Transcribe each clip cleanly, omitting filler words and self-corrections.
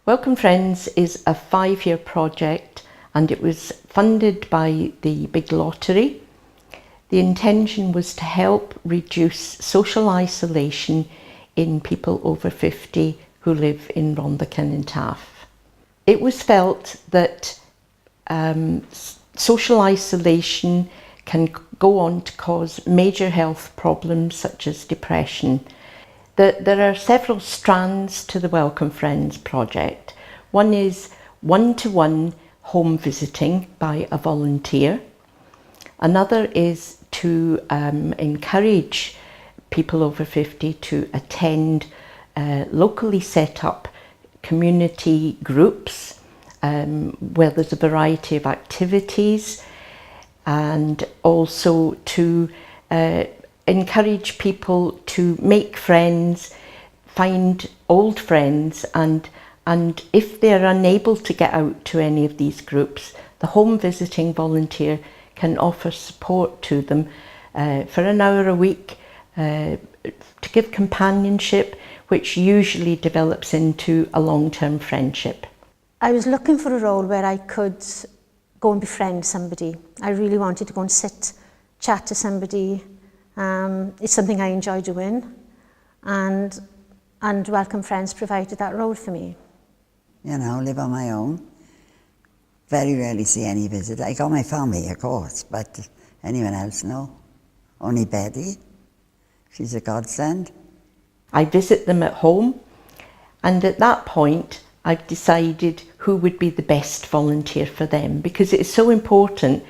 Welcome Friends is a 5-year project and it was funded by the Big Lottery. The intention was to help reduce social isolation in people over 50 who live in Rhondda and Taff. It was felt that social isolation can go on to cause major health problems such as depression. There are several strands to the Welcome Friends project. One is one-to-one home visiting by a volunteer. Another is to encourage people over 50 to attend locally set up community groups where there's a variety of activities, and also to encourage people to make friends, find old friends, and if they're unable to get out to any of these groups, the home visiting volunteer can offer support to them for an hour a week to give companionship, which usually develops into a long-term friendship. I was looking for a role where I could go and befriend somebody. I really wanted to go and sit, chat to somebody. It's something I enjoy doing, and Welcome Friends provided that role for me. You know, live on my own. Very rarely see any visit. I got my family, of course, but anyone else, no. Only Betty. She's a godsend. I visit them at home, and at that point I've decided who would be the best volunteer for them, because it is so important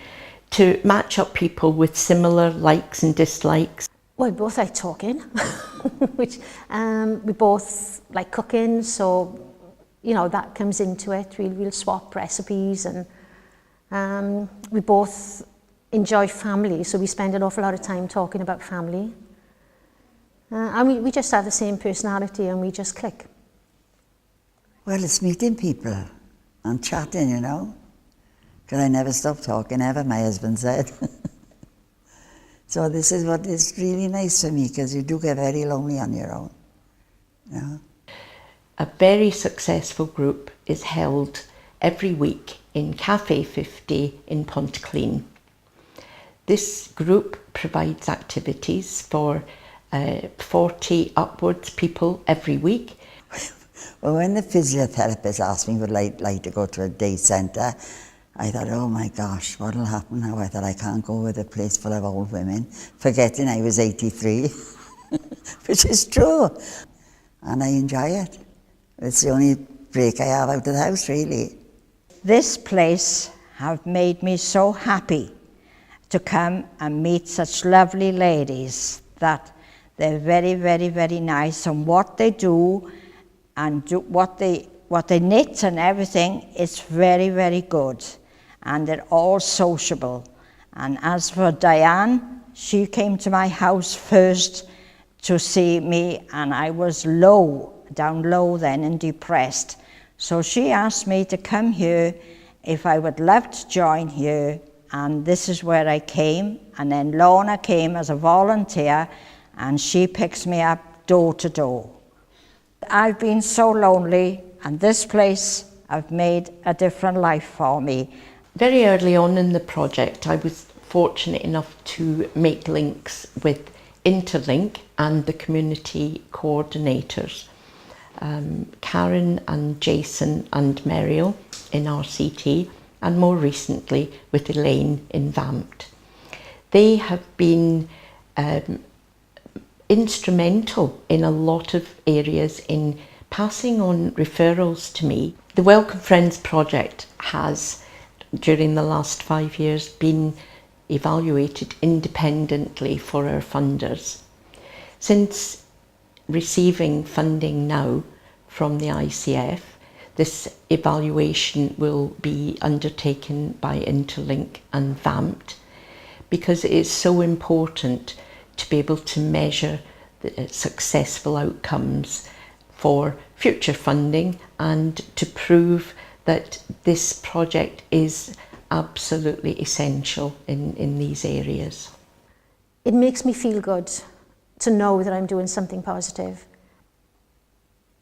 to match up people with similar likes and dislikes. Well, we both like talking, which we both like cooking, so you know that comes into it. We'll swap recipes, and we both enjoy family, so we spend an awful lot of time talking about family. And we just have the same personality, and we just click. Well, it's meeting people and chatting, you know. Because I never stop talking ever, my husband said. So this is what is really nice for me, because you do get very lonely on your own. You know? A very successful group is held every week in Cafe 50 in Pontyclean. This group provides activities for 40 upwards people every week. Well, when the physiotherapist asked me would I like to go to a day centre, I thought, oh my gosh, what'll happen now? I thought, I can't go with a place full of old women, forgetting I was 83, which is true. And I enjoy it. It's the only break I have out of the house, really. This place have made me so happy to come and meet such lovely ladies, that they're very, very, very nice, and what they do and what they knit and everything is very, very good. And they're all sociable. And as for Diane, she came to my house first to see me, and I was down low then and depressed. So she asked me to come here if I would love to join here, and this is where I came. And then Lorna came as a volunteer, and she picks me up door to door. I've been so lonely, and this place have made a different life for me. Very early on in the project, I was fortunate enough to make links with Interlink and the community coordinators, Karen and Jason and Meriel in RCT, and more recently with Elaine in VAMT. They have been instrumental in a lot of areas in passing on referrals to me. The Welcome Friends project has, during the last 5 years, been evaluated independently for our funders. Since receiving funding now from the ICF, this evaluation will be undertaken by Interlink and VAMT, because it is so important to be able to measure the successful outcomes for future funding, and to prove that this project is absolutely essential in these areas. It makes me feel good to know that I'm doing something positive.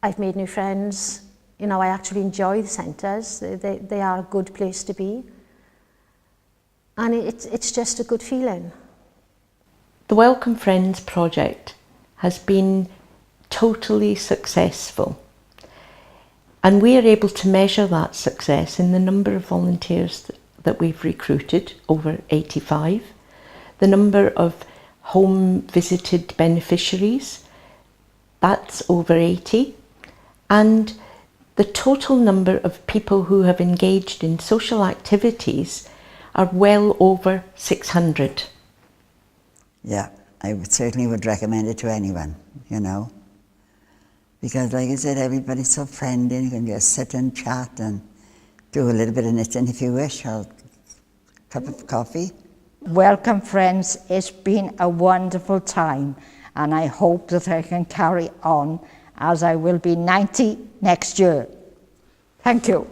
I've made new friends, You know, I actually enjoy the centres. They are a good place to be. And it's just a good feeling. The Welcome Friends project has been totally successful. And we are able to measure that success in the number of volunteers that we've recruited, over 85, the number of home visited beneficiaries, that's over 80, and the total number of people who have engaged in social activities are well over 600. Yeah, I certainly would recommend it to anyone, you know. Because like I said, everybody's so friendly, you can just sit and chat and do a little bit of knitting if you wish, or a cup of coffee. Welcome Friends, it's been a wonderful time, and I hope that I can carry on, as I will be 90 next year. Thank you.